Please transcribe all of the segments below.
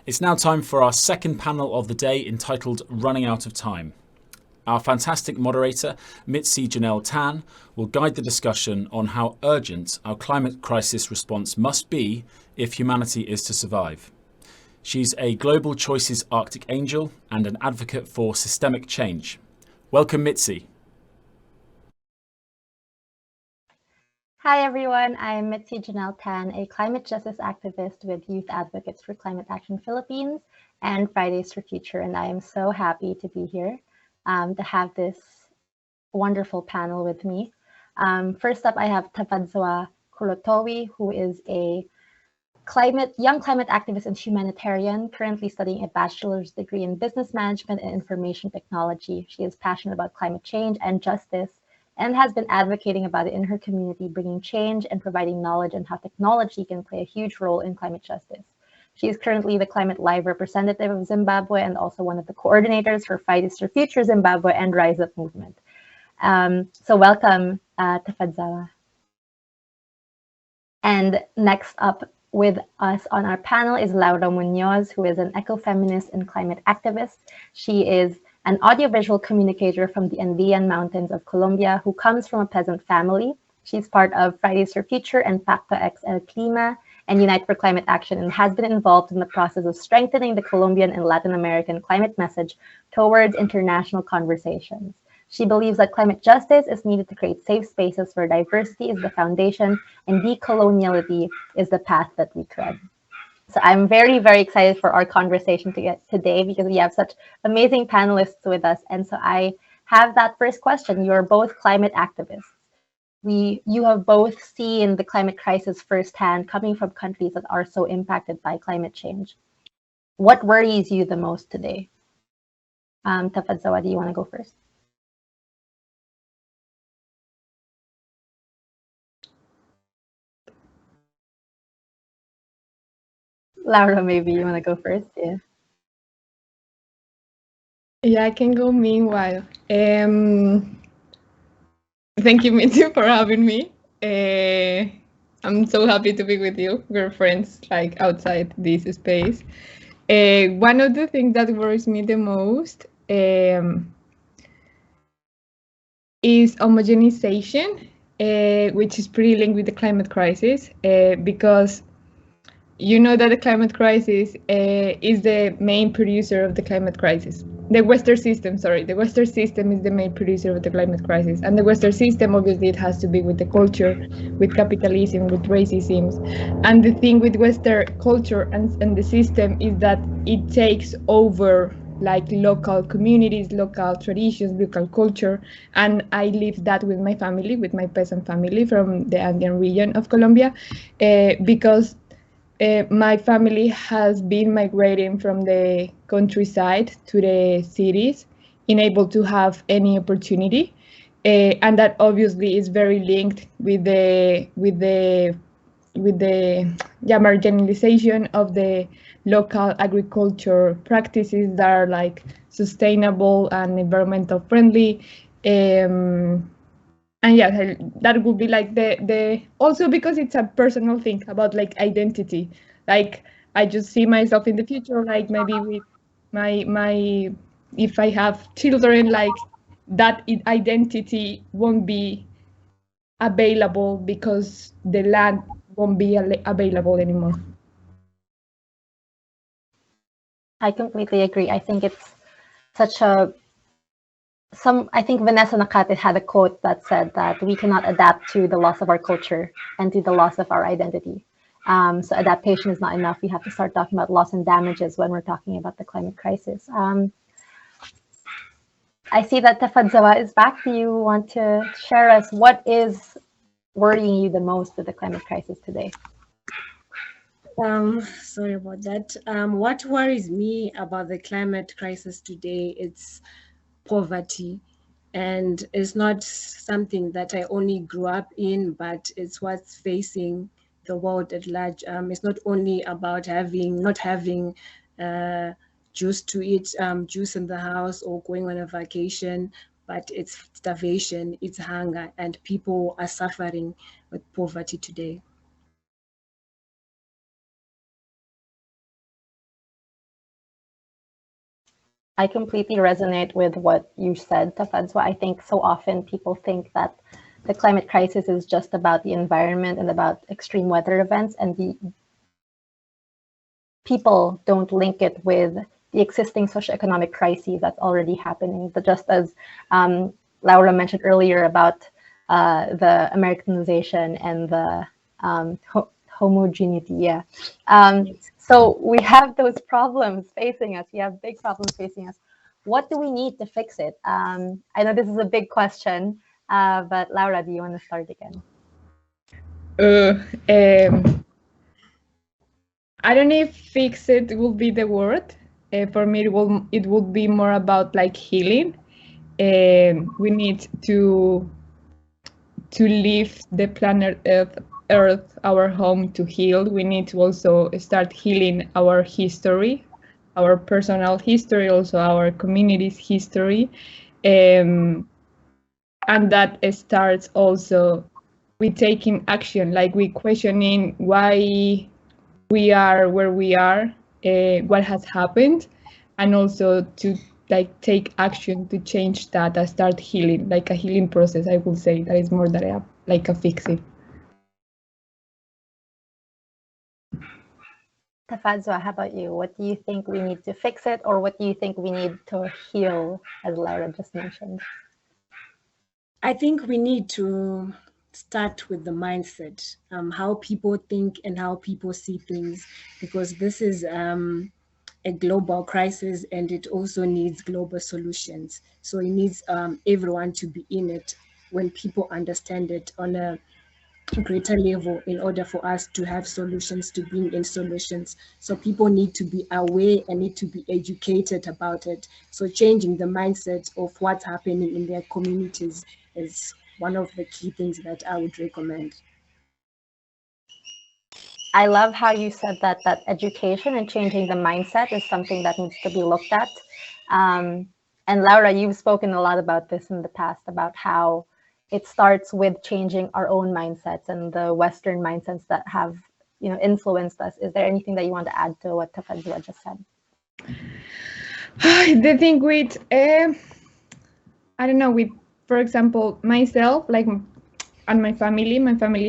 It's now time for our second panel of the day entitled Running Out of Time. Our fantastic moderator, Mitzi Janelle Tan, will guide the discussion on how urgent our climate crisis response must be if humanity is to survive. She's a Global Choices Arctic Angel and an advocate for systemic change. Welcome, Mitzi. Hi everyone, I'm Mitzi Janelle Tan, a climate justice activist with Youth Advocates for Climate Action Philippines and Fridays for Future, and I am so happy to be here to have this wonderful panel with me. First up, I have Tafadzwa Kulotowi, who is a young climate activist and humanitarian, currently studying a bachelor's degree in business management and information technology. She is passionate about climate change and justice, and has been advocating about it in her community, bringing change and providing knowledge on how technology can play a huge role in climate justice. She is currently the Climate Live representative of Zimbabwe and also one of the coordinators for Fridays for Future Zimbabwe and Rise Up movement. So welcome, Tafadzawa. And next up with us on our panel is Laura Munoz, who is an ecofeminist and climate activist. She is an audiovisual communicator from the Andean Mountains of Colombia who comes from a peasant family. She's part of Fridays for Future and Pacto X El Clima and Unite for Climate Action, and has been involved in the process of strengthening the Colombian and Latin American climate message towards international conversations. She believes that climate justice is needed to create safe spaces where diversity is the foundation and decoloniality is the path that we tread. So I'm very, very excited for our conversation today because we have such amazing panelists with us. And so I have that first question. You're both climate activists. You have both seen the climate crisis firsthand, coming from countries that are so impacted by climate change. What worries you the most today? Tafadzawa, do you want to go first? Laura, maybe you want to go first? Yeah. Yeah, I can go meanwhile. Thank you, Mitzi, for having me. I'm so happy to be with you. We're friends like outside this space. One of the things that worries me the most is homogenization, which is pretty linked with the climate crisis, because you know that the climate crisis is the main producer of the climate crisis. The Western system is the main producer of the climate crisis. And the Western system, obviously, it has to be with the culture, with capitalism, with racism. And the thing with Western culture and the system is that it takes over like local communities, local traditions, local culture. And I live that with my family, with my peasant family from the Andean region of Colombia, because my family has been migrating from the countryside to the cities, unable to have any opportunity, and that obviously is very linked with the marginalization of the local agriculture practices that are like sustainable and environmental friendly. And yeah, that would be like the also because it's a personal thing about like identity. Like I just see myself in the future, like maybe with my if I have children, like that identity won't be available because the land won't be available anymore. I completely agree. I think it's such a I think Vanessa Nakate had a quote that said that we cannot adapt to the loss of our culture and to the loss of our identity. So adaptation is not enough. We have to start talking about loss and damages when we're talking about the climate crisis. I see that Tafadzawa is back. Do you want to share us what is worrying you the most with the climate crisis today? Sorry about that. What worries me about the climate crisis today, it's poverty. And it's not something that I only grew up in, but it's what's facing the world at large. It's not only about not having juice to eat, juice in the house or going on a vacation, but it's starvation, it's hunger, and people are suffering with poverty today. I completely resonate with what you said, Tafadzwa. I think so often people think that the climate crisis is just about the environment and about extreme weather events, and the people don't link it with the existing socioeconomic crises that's already happening. But just as Laura mentioned earlier about the Americanization and the homogeneity, yeah. So we have those problems facing us. We have big problems facing us. What do we need to fix it? I know this is a big question, but Laura, do you want to start again? I don't know if fix it will be the word. For me, it will be more about like healing. We need to leave the planet Earth, our home, to heal. We need to also start healing our history, our personal history, also our community's history, and that starts also with taking action, like we questioning why we are where we are, what has happened, and also to like take action to change that and start healing, like a healing process. I would say that is more than like a fixing. Tafadzwa, how about you? What do you think we need to fix it, or what do you think we need to heal, as Laura just mentioned? I think we need to start with the mindset, how people think and how people see things, because this is a global crisis and it also needs global solutions. So it needs everyone to be in it when people understand it on a greater level in order for us to have solutions, to bring in solutions. So people need to be aware and need to be educated about it. So changing the mindset of what's happening in their communities is one of the key things that I would recommend. I love how you said that education and changing the mindset is something that needs to be looked at. And Laura, you've spoken a lot about this in the past, about how it starts with changing our own mindsets and the Western mindsets that have, influenced us. Is there anything that you want to add to what Tafadzwa just said? The thing with I don't know, with, for example, myself, like, and my family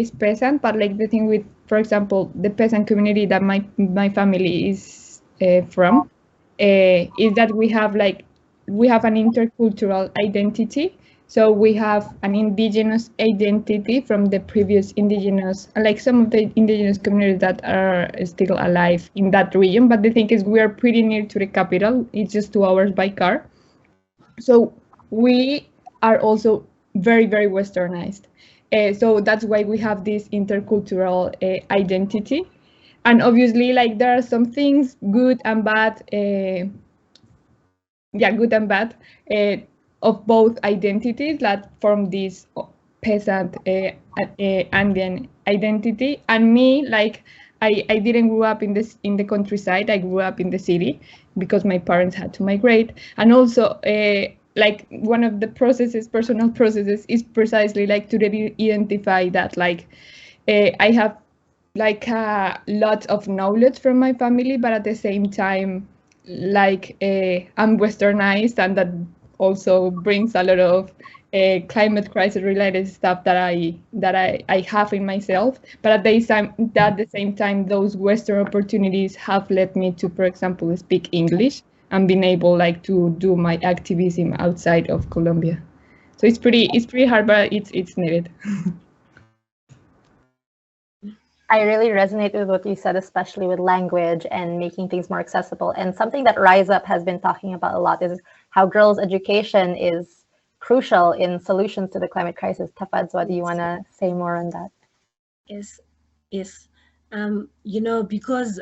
is peasant, but like the thing with, for example, the peasant community that my family is from, is that we have an intercultural identity. So we have an indigenous identity from the previous indigenous, like some of the indigenous communities that are still alive in that region. But the thing is, we are pretty near to the capital. It's just 2 hours by car. So we are also very, very Westernized. So that's why we have this intercultural identity. And obviously, like, there are some things good and bad, good and bad, of both identities that form this peasant Andean identity. And me, like, I didn't grow up in the countryside. I grew up in the city because my parents had to migrate. And also, like, one of the personal processes, is precisely like to identify that, like, I have like a lot of knowledge from my family, but at the same time, like, I'm Westernized, and that also brings a lot of climate crisis related stuff that I have in myself. But at the same time, those Western opportunities have led me to, for example, speak English and being able, like, to do my activism outside of Colombia. So it's pretty hard, but it's needed. I really resonate with what you said, especially with language and making things more accessible. And something that Rise Up has been talking about a lot is how girls' education is crucial in solutions to the climate crisis. Tafadzwa, do you want to say more on that? Yes, yes. Because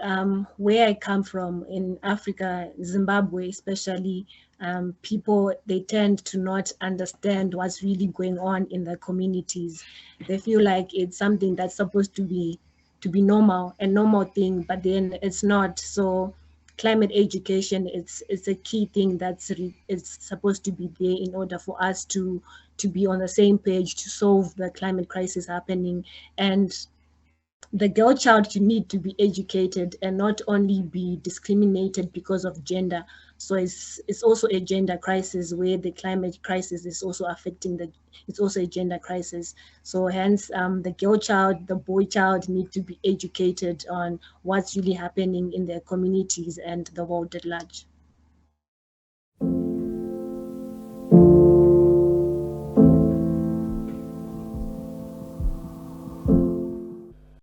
where I come from in Africa, Zimbabwe especially, people, they tend to not understand what's really going on in the communities. They feel like it's something that's supposed to be normal, a normal thing, but then it's not. So climate education, it's a key thing it's supposed to be there in order for us to be on the same page to solve the climate crisis happening. And the girl child you need to be educated and not only be discriminated because of gender. So it's also a gender crisis, where the climate crisis is also affecting it's also a gender crisis. So hence the girl child, the boy child need to be educated on what's really happening in their communities and the world at large.